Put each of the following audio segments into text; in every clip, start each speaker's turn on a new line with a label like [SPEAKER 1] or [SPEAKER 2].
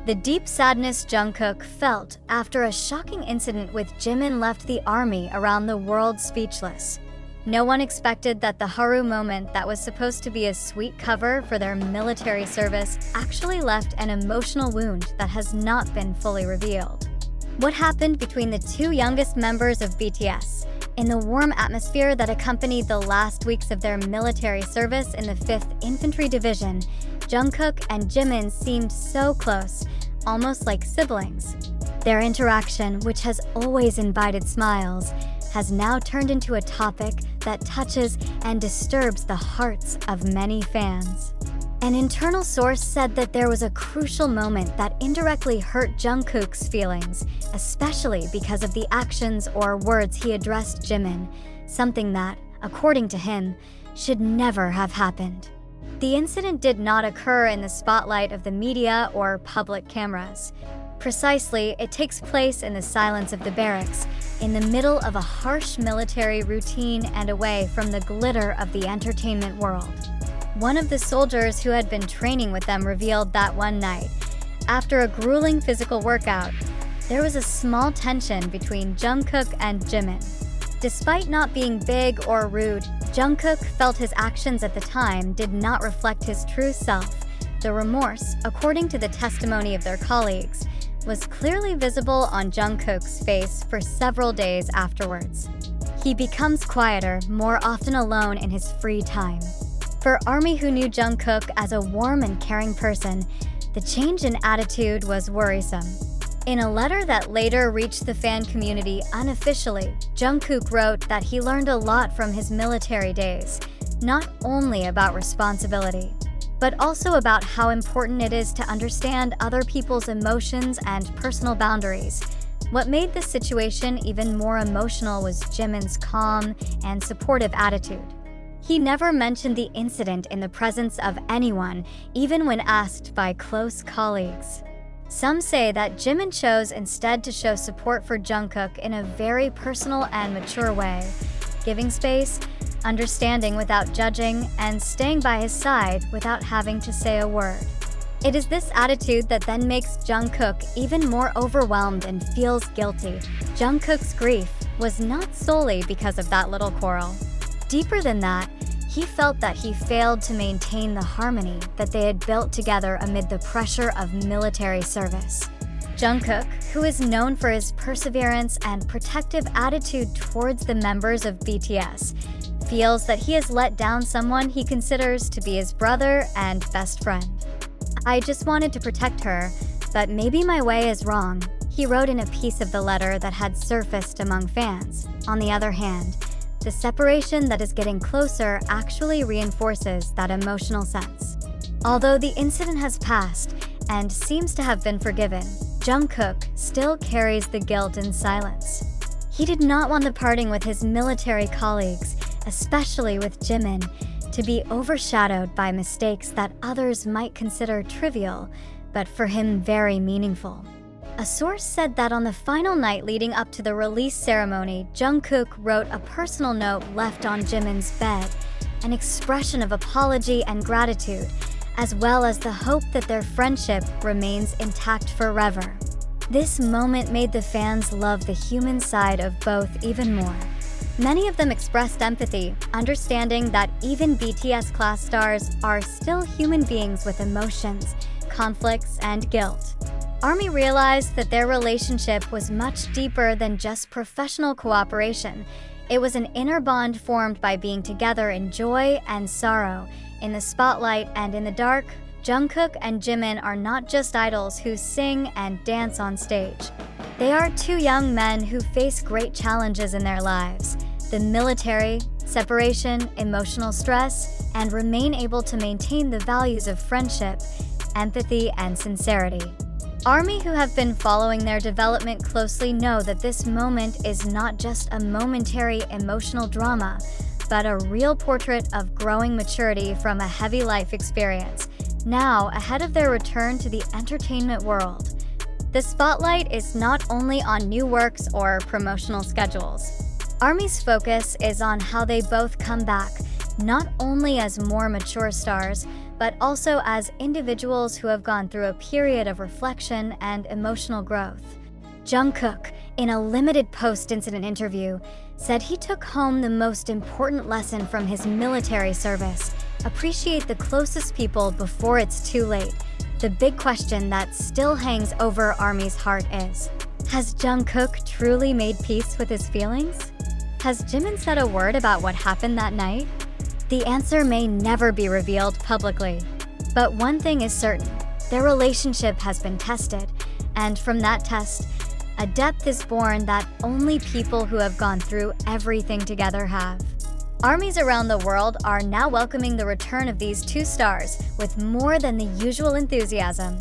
[SPEAKER 1] The deep sadness Jungkook felt after a shocking incident with Jimin left the army around the world speechless. No one expected that the Haru moment that was supposed to be a sweet cover for their military service actually left an emotional wound that has not been fully revealed. What happened between the two youngest members of BTS? In the warm atmosphere that accompanied the last weeks of their military service in the 5th Infantry Division, Jungkook and Jimin seemed so close, almost like siblings. Their interaction, which has always invited smiles, has now turned into a topic that touches and disturbs the hearts of many fans. An internal source said that there was a crucial moment that indirectly hurt Jungkook's feelings, especially because of the actions or words he addressed Jimin, something that, according to him, should never have happened. The incident did not occur in the spotlight of the media or public cameras. Precisely, it takes place in the silence of the barracks, in the middle of a harsh military routine and away from the glitter of the entertainment world. One of the soldiers who had been training with them revealed that one night, after a grueling physical workout, there was a small tension between Jungkook and Jimin. Despite not being big or rude, Jungkook felt his actions at the time did not reflect his true self. The remorse, according to the testimony of their colleagues, was clearly visible on Jungkook's face for several days afterwards. He becomes quieter, more often alone in his free time. For ARMY, who knew Jungkook as a warm and caring person, the change in attitude was worrisome. In a letter that later reached the fan community unofficially, Jungkook wrote that he learned a lot from his military days, not only about responsibility, but also about how important it is to understand other people's emotions and personal boundaries. What made this situation even more emotional was Jimin's calm and supportive attitude. He never mentioned the incident in the presence of anyone, even when asked by close colleagues. Some say that Jimin chose instead to show support for Jungkook in a very personal and mature way, giving space, understanding without judging, and staying by his side without having to say a word. It is this attitude that then makes Jungkook even more overwhelmed and feels guilty. Jungkook's grief was not solely because of that little quarrel. Deeper than that, he felt that he failed to maintain the harmony that they had built together amid the pressure of military service. Jungkook, who is known for his perseverance and protective attitude towards the members of BTS, feels that he has let down someone he considers to be his brother and best friend. "I just wanted to protect her, but maybe my way is wrong," he wrote in a piece of the letter that had surfaced among fans. On the other hand, the separation that is getting closer actually reinforces that emotional sense. Although the incident has passed and seems to have been forgiven, Jungkook still carries the guilt in silence. He did not want the parting with his military colleagues, especially with Jimin, to be overshadowed by mistakes that others might consider trivial, but for him very meaningful. A source said that on the final night leading up to the release ceremony, Jungkook wrote a personal note left on Jimin's bed, an expression of apology and gratitude, as well as the hope that their friendship remains intact forever. This moment made the fans love the human side of both even more. Many of them expressed empathy, understanding that even BTS class stars are still human beings with emotions, conflicts, and guilt. ARMY realized that their relationship was much deeper than just professional cooperation. It was an inner bond formed by being together in joy and sorrow, in the spotlight and in the dark. Jungkook and Jimin are not just idols who sing and dance on stage. They are two young men who face great challenges in their lives: the military, separation, emotional stress, and remain able to maintain the values of friendship, empathy, and sincerity. ARMY, who have been following their development closely, know that this moment is not just a momentary emotional drama, but a real portrait of growing maturity from a heavy life experience, now ahead of their return to the entertainment world. The spotlight is not only on new works or promotional schedules. ARMY's focus is on how they both come back, not only as more mature stars, but also as individuals who have gone through a period of reflection and emotional growth. Jungkook, in a limited post-incident interview, said he took home the most important lesson from his military service: appreciate the closest people before it's too late. The big question that still hangs over ARMY's heart is, has Jungkook truly made peace with his feelings? Has Jimin said a word about what happened that night? The answer may never be revealed publicly. But one thing is certain: their relationship has been tested, and from that test, a depth is born that only people who have gone through everything together have. Armies around the world are now welcoming the return of these two stars with more than the usual enthusiasm.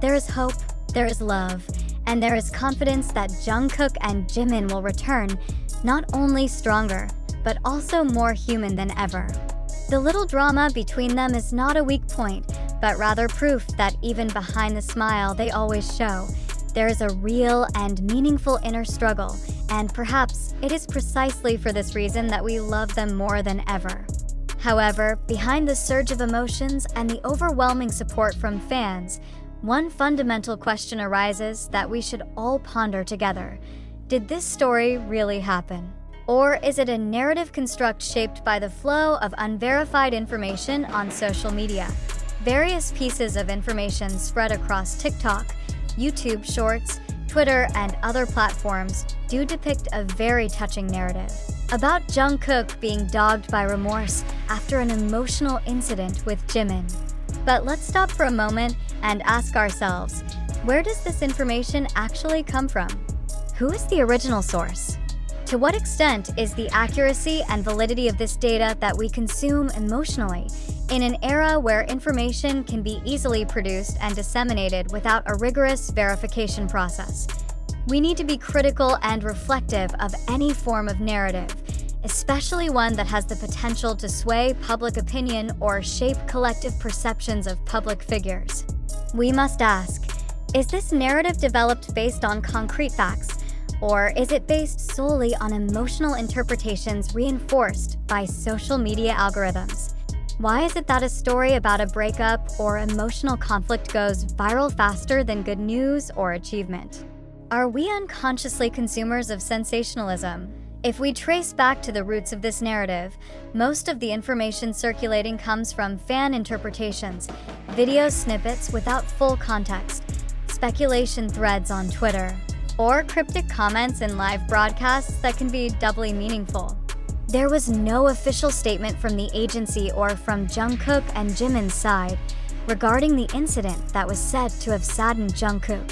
[SPEAKER 1] There is hope, there is love, and there is confidence that Jungkook and Jimin will return not only stronger, but also more human than ever. The little drama between them is not a weak point, but rather proof that even behind the smile they always show, there is a real and meaningful inner struggle, and perhaps it is precisely for this reason that we love them more than ever. However, behind the surge of emotions and the overwhelming support from fans, one fundamental question arises that we should all ponder together. Did this story really happen? Or is it a narrative construct shaped by the flow of unverified information on social media? Various pieces of information spread across TikTok, YouTube Shorts, Twitter, and other platforms do depict a very touching narrative about Jungkook being dogged by remorse after an emotional incident with Jimin. But let's stop for a moment and ask ourselves, where does this information actually come from? Who is the original source? To what extent is the accuracy and validity of this data that we consume emotionally in an era where information can be easily produced and disseminated without a rigorous verification process? We need to be critical and reflective of any form of narrative, especially one that has the potential to sway public opinion or shape collective perceptions of public figures. We must ask, is this narrative developed based on concrete facts? Or is it based solely on emotional interpretations reinforced by social media algorithms? Why is it that a story about a breakup or emotional conflict goes viral faster than good news or achievement? Are we unconsciously consumers of sensationalism? If we trace back to the roots of this narrative, most of the information circulating comes from fan interpretations, video snippets without full context, speculation threads on Twitter, or cryptic comments in live broadcasts that can be doubly meaningful. There was no official statement from the agency or from Jungkook and Jimin's side regarding the incident that was said to have saddened Jungkook.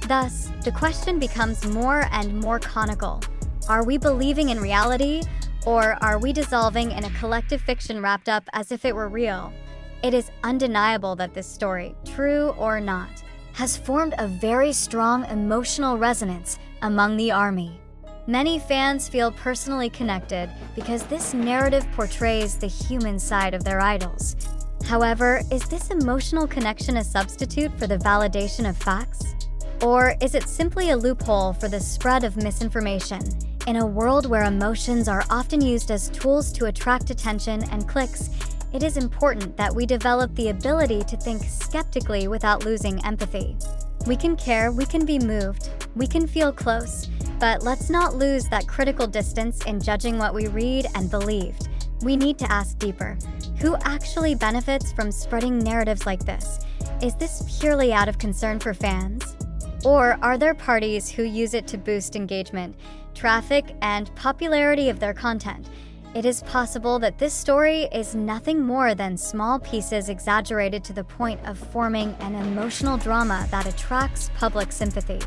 [SPEAKER 1] Thus, the question becomes more and more conical. Are we believing in reality, or are we dissolving in a collective fiction wrapped up as if it were real? It is undeniable that this story, true or not, has formed a very strong emotional resonance among the ARMY. Many fans feel personally connected because this narrative portrays the human side of their idols. However, is this emotional connection a substitute for the validation of facts? Or is it simply a loophole for the spread of misinformation? In a world where emotions are often used as tools to attract attention and clicks, it is important that we develop the ability to think skeptically without losing empathy. We can care, we can be moved, we can feel close, but let's not lose that critical distance in judging what we read and believed. We need to ask deeper. Who actually benefits from spreading narratives like this? Is this purely out of concern for fans? Or are there parties who use it to boost engagement, traffic, and popularity of their content? It is possible that this story is nothing more than small pieces exaggerated to the point of forming an emotional drama that attracts public sympathy.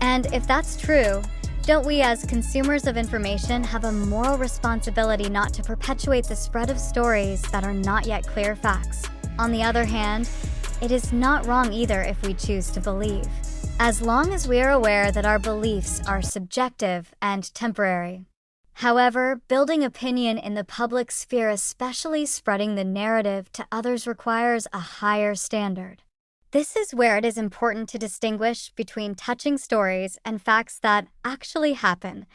[SPEAKER 1] And if that's true, don't we as consumers of information have a moral responsibility not to perpetuate the spread of stories that are not yet clear facts? On the other hand, it is not wrong either if we choose to believe, as long as we are aware that our beliefs are subjective and temporary. However, building opinion in the public sphere, especially spreading the narrative to others, requires a higher standard. This is where it is important to distinguish between touching stories and facts that actually happen.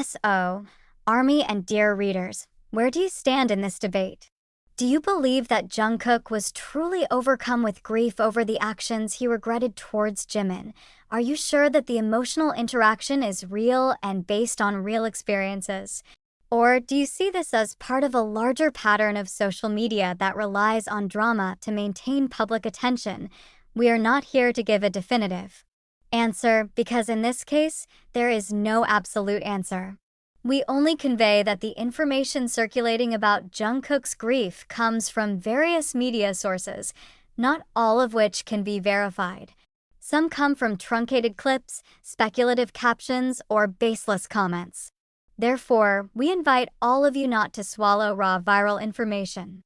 [SPEAKER 1] So, ARMY and dear readers, where do you stand in this debate? Do you believe that Jungkook was truly overcome with grief over the actions he regretted towards Jimin? Are you sure that the emotional interaction is real and based on real experiences? Or do you see this as part of a larger pattern of social media that relies on drama to maintain public attention? We are not here to give a definitive answer because in this case, there is no absolute answer. We only convey that the information circulating about Jungkook's grief comes from various media sources, not all of which can be verified. Some come from truncated clips, speculative captions, or baseless comments. Therefore, we invite all of you not to swallow raw viral information.